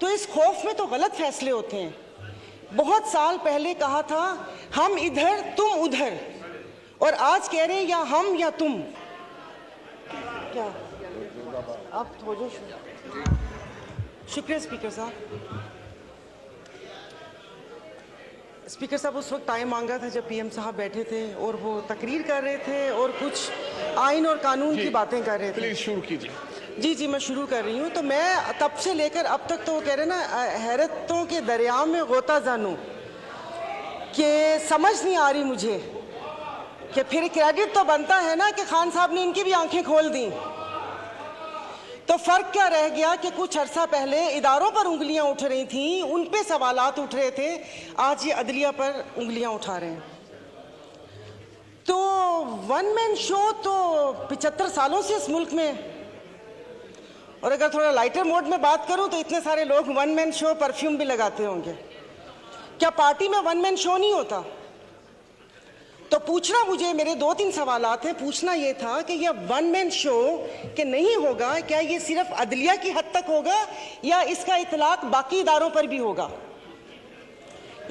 तो इस खौफ में तो गलत फैसले होते हैं। बहुत साल पहले कहा था हम इधर तुम उधर, और आज कह रहे हैं या हम या तुम। क्या आप हो जाओ। शुक्रिया स्पीकर साहब। स्पीकर साहब उस वक्त टाइम मांगा था जब पीएम साहब बैठे थे और वो तकरीर कर रहे थे और कुछ आइन और कानून की बातें कर रहे थे। प्लीज शुरू कीजिए। जी मैं शुरू कर रही हूँ। तो मैं तब से लेकर अब तक तो वो कह रहे ना हैरतों के दरिया में गोता जानूं कि समझ नहीं आ रही मुझे कि फिर क्रेडिट तो बनता है ना कि खान साहब ने इनकी भी आंखें खोल दी। तो फर्क क्या रह गया कि कुछ अरसा पहले इदारों पर उंगलियां उठ रही थीं, उन पे सवालात उठ रहे थे, आज ये अदलिया पर उंगलियां उठा रहे हैं। तो वन मैन शो तो 75 सालों से इस मुल्क में, और अगर थोड़ा लाइटर मोड में बात करूं तो इतने सारे लोग वन मैन शो परफ्यूम भी लगाते होंगे। क्या पार्टी में वन मैन शो नहीं होता? तो पूछना मुझे मेरे 2-3 सवालात हैं। पूछना ये था कि यह वन मैन शो के नहीं होगा, क्या ये सिर्फ अदलिया की हद तक होगा या इसका इतलाक बाकी इदारों पर भी होगा?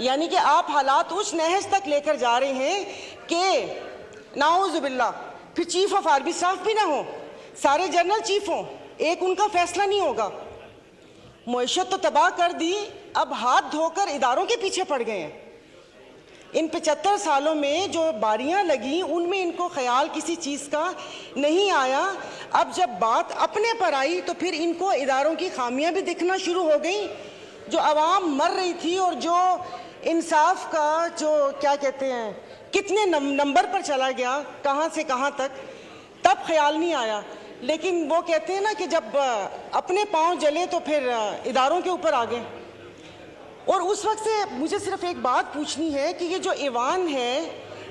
यानी कि आप हालात उस नहज तक लेकर जा रहे हैं कि नाउज़ुबिल्लाह फिर चीफ ऑफ आर्मी स्टाफ भी ना हो, सारे जनरल चीफ हों, एक उनका फैसला नहीं होगा। मुईशत तो तबाह कर दी, अब हाथ धोकर इदारों के पीछे पड़ गए हैं। इन 75 सालों में जो बारियां लगी उनमें इनको ख्याल किसी चीज़ का नहीं आया। अब जब बात अपने पर आई तो फिर इनको इदारों की खामियां भी दिखना शुरू हो गई। जो आवाम मर रही थी और जो इंसाफ का जो क्या कहते हैं कितने नंबर पर चला गया, कहाँ से कहाँ तक, तब ख्याल नहीं आया। लेकिन वो कहते हैं ना कि जब अपने पाँव जले तो फिर इदारों के ऊपर आ गए। और उस वक्त से मुझे सिर्फ एक बात पूछनी है कि ये जो ऐवान है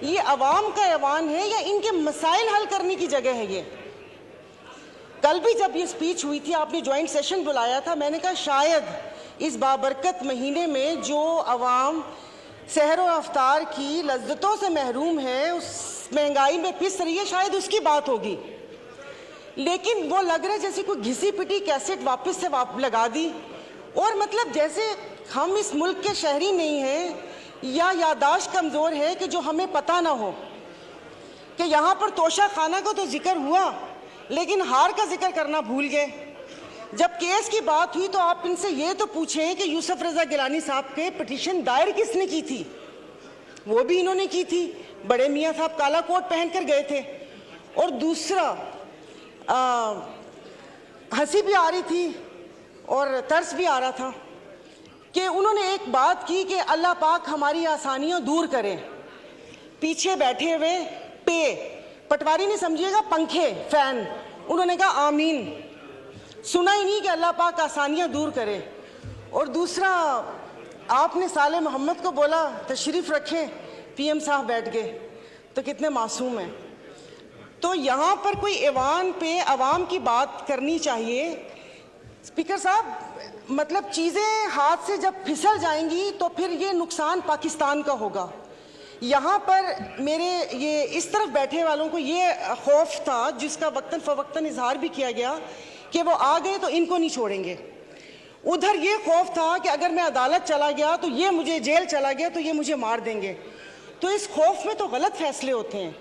ये अवाम का ऐवान है या इनके मसाइल हल करने की जगह है? ये कल भी जब ये स्पीच हुई थी, आपने ज्वाइंट सेशन बुलाया था, मैंने कहा शायद इस बाबरकत महीने में जो अवाम सहर और अफ्तार की लज्जतों से महरूम है, उस महंगाई में पिस रही है, शायद उसकी बात होगी। लेकिन वो लग रहा है जैसे कोई घिसी पिटी कैसेट वापस से लगा दी, और मतलब जैसे हम इस मुल्क के शहरी नहीं हैं या यादाश्त कमज़ोर है कि जो हमें पता ना हो कि यहाँ पर तोशा खाना का तो जिक्र हुआ लेकिन हार का जिक्र करना भूल गए। जब केस की बात हुई तो आप इनसे ये तो पूछें कि यूसुफ रज़ा गिलानी साहब के पिटीशन दायर किसने की थी? वो भी इन्होंने की थी। बड़े मियाँ साहब काला कोट पहन कर गए थे। और दूसरा हंसी भी आ रही थी और तरस भी आ रहा था कि उन्होंने एक बात की कि अल्लाह पाक हमारी आसानियां दूर करें। पीछे बैठे हुए पटवारी नहीं समझिएगा, पंखे फैन, उन्होंने कहा आमीन। सुना ही नहीं कि अल्लाह पाक आसानियां दूर करे। और दूसरा आपने साले मोहम्मद को बोला तशरीफ़ रखें, पीएम साहब बैठ गए, तो कितने मासूम हैं। तो यहाँ पर कोई ऐवान पे अवाम की बात करनी चाहिए। स्पीकर साहब, मतलब चीज़ें हाथ से जब फिसल जाएंगी तो फिर ये नुकसान पाकिस्तान का होगा। यहाँ पर मेरे ये इस तरफ बैठे वालों को ये खौफ था, जिसका वक्तन फ़वक्तन इजहार भी किया गया कि वो आ गए तो इनको नहीं छोड़ेंगे। उधर ये खौफ था कि अगर मैं अदालत चला गया तो ये मुझे, जेल चला गया तो ये मुझे मार देंगे। तो इस खौफ में तो गलत फैसले होते हैं।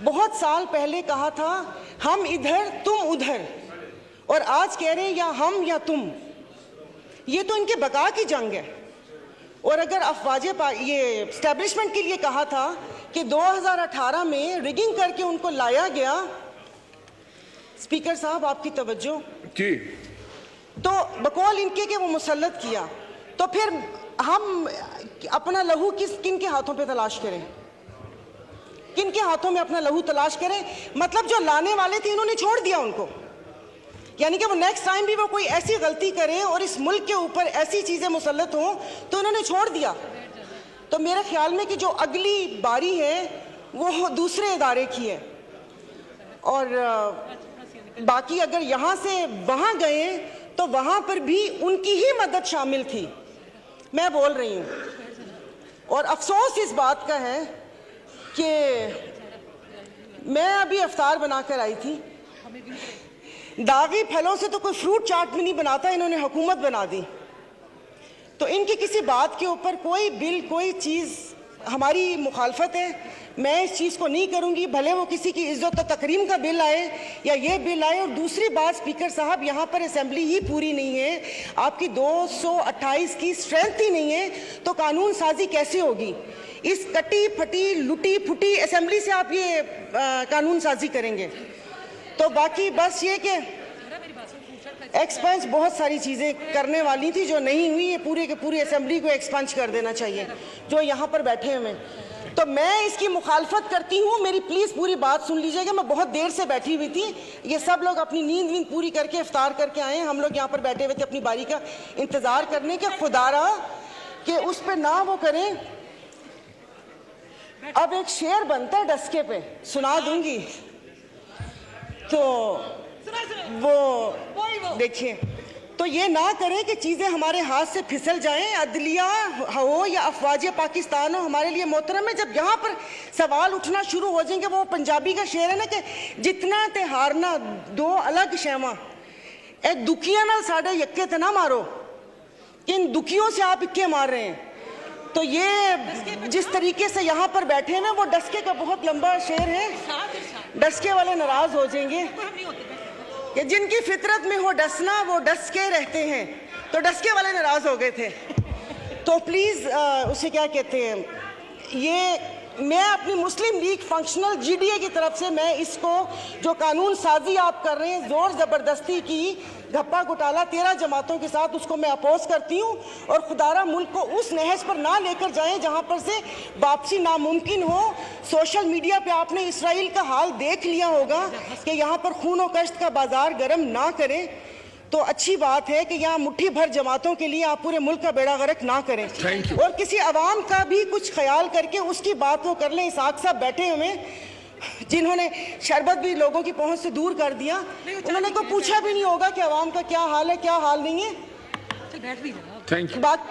बहुत साल पहले कहा था हम इधर तुम उधर, और आज कह रहे हैं या हम या तुम। ये तो इनके बका की जंग है। और अगर अफवाज ये एस्टेब्लिशमेंट के लिए कहा था कि 2018 में रिगिंग करके उनको लाया गया, स्पीकर साहब आपकी तवज्जो जी, तो बकौल इनके कि वो मुसल्लत किया, तो फिर हम अपना लहू किन के हाथों पे तलाश करें? किन के हाथों में अपना लहू तलाश करें? मतलब जो लाने वाले थे इन्होंने छोड़ दिया उनको, यानी कि वो नेक्स्ट टाइम भी वो कोई ऐसी गलती करें और इस मुल्क के ऊपर ऐसी चीज़ें मुसल्लत हों तो इन्होंने छोड़ दिया। तो मेरे ख्याल में कि जो अगली बारी है वो दूसरे इदारे की है। और बाकी अगर यहाँ से वहाँ गए तो वहाँ पर भी उनकी ही मदद शामिल थी, मैं बोल रही हूँ। और अफसोस इस बात का है कि मैं अभी अफ्तार बनाकर आई थी, दागी फलों से तो कोई फ्रूट चाट भी नहीं बनाता, इन्होंने हुकूमत बना दी। तो इनकी किसी बात के ऊपर कोई बिल, कोई चीज़ हमारी मुखालफत है, मैं इस चीज़ को नहीं करूंगी, भले वो किसी की इज्जत और तकरीम का बिल आए या ये बिल आए। और दूसरी बात स्पीकर साहब, यहाँ पर असेंबली ही पूरी नहीं है, आपकी 228 की स्ट्रेंथ ही नहीं है, तो कानून साजी कैसे होगी? इस कटी फटी लुटी फुटी असेंबली से आप ये कानून साजी करेंगे? तो बाकी बस ये कि एक्सपंज बहुत सारी चीज़ें करने वाली थी जो नहीं हुई, ये पूरे के पूरी असेंबली को एक्सपंज कर देना चाहिए जो यहाँ पर बैठे हुए। तो मैं इसकी मुखालफत करती हूँ, मेरी प्लीज़ पूरी बात सुन लीजिएगा। मैं बहुत देर से बैठी हुई थी, ये सब लोग अपनी नींद वींद पूरी करके इफ्तार करके आए हैं, हम लोग यहाँ पर बैठे हुए थे अपनी बारी का इंतज़ार करने के। खुदारा कि उस पर ना वो करें। अब एक शेर बनता है डस्के पे, सुना दूंगी। तो वो देखिए, तो ये ना करें कि चीज़ें हमारे हाथ से फिसल जाएं, अदलिया हो या अफवाज पाकिस्तान हो, हमारे लिए मोहतरम है। जब यहाँ पर सवाल उठना शुरू हो जाएंगे, वो पंजाबी का शेर है ना कि जितना ते हारना दो अलग शैवा, ए दुखिया नाल साढ़े यक्के ते ना मारो, इन दुखियों से आप इक्के मार रहे हैं। तो ये जिस तरीके से यहाँ पर बैठे हैं ना, वो डस्के का बहुत लंबा शेर है, डस्के वाले नाराज हो जाएंगे कि जिनकी फितरत में हो डसना वो डस के रहते हैं, तो डस्के वाले नाराज हो गए थे। तो प्लीज़ उसे क्या कहते हैं, ये मैं अपनी मुस्लिम लीग फंक्शनल जीडीए की तरफ से मैं इसको जो कानून साजी आप कर रहे हैं जोर ज़बरदस्ती की घप्पा घोटाला 13 जमातों के साथ, उसको मैं अपोज करती हूँ। और खुदारा मुल्क को उस नहज पर ना लेकर जाएं जहाँ पर से वापसी नामुमकिन हो। सोशल मीडिया पे आपने इसराइल का हाल देख लिया होगा कि यहाँ पर खून और कश्त का बाजार गर्म ना करें। तो अच्छी बात है कि यहाँ मुट्ठी भर जमातों के लिए आप पूरे मुल्क का बेड़ा गर्क ना करें, और किसी अवाम का भी कुछ ख्याल करके उसकी बात को कर लें। इसाक साहब बैठे हुए जिन्होंने शरबत भी लोगों की पहुंच से दूर कर दिया, उन्होंने को पूछा भी नहीं होगा कि अवाम का क्या हाल है, क्या हाल नहीं है। Thank you. बात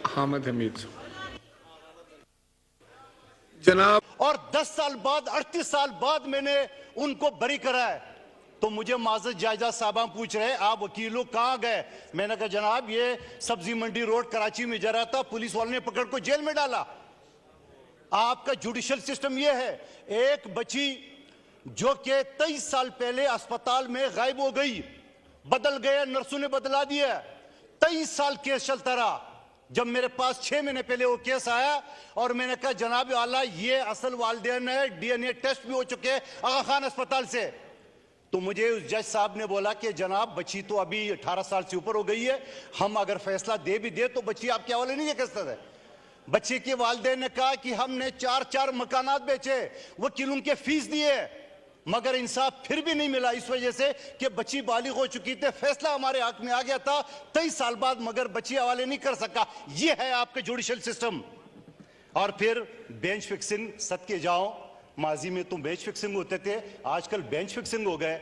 हामिद हमीद जनाब। और 10 साल बाद 38 साल बाद मैंने उनको बरी करा है, तो मुझे माजद जायजा साहबा पूछ रहे आप वकीलों कहाँ गए? मैंने कहा जनाब ये सब्जी मंडी रोड कराची में जा रहा था, पुलिस वालों ने पकड़ को जेल में डाला। आपका जुडिशल सिस्टम ये है, एक बच्ची जो कि 23 साल पहले अस्पताल में गायब हो गई, बदल गया, नर्सों ने बदला दिया, 23 साल केस चलता रहा। जब मेरे पास 6 महीने पहले वो केस आया और मैंने कहा जनाब आला ये असल वालिदैन है, डीएनए टेस्ट भी हो चुके हैं आगा खान अस्पताल से, तो मुझे उस जज साहब ने बोला कि जनाब बच्ची तो अभी 18 साल से ऊपर हो गई है, हम अगर फैसला दे भी दे तो बच्ची आपके हवाले नहीं कर सकते। बच्चे के वालिदैन ने कहा कि हमने 4 मकानात बेचे, वकीलों के फीस दिए, मगर इंसाफ फिर भी नहीं मिला, इस वजह से कि बच्ची बालिग हो चुकी थी, फैसला हमारे हक में आ गया था 23 साल बाद, मगर बच्ची हवाले नहीं कर सका। ये है आपका जुडिशल सिस्टम। और फिर बेंच फिक्सिंग, सद के जाओ, माजी में तुम बेंच फिक्सिंग होते थे, आजकल बेंच फिक्सिंग हो गए।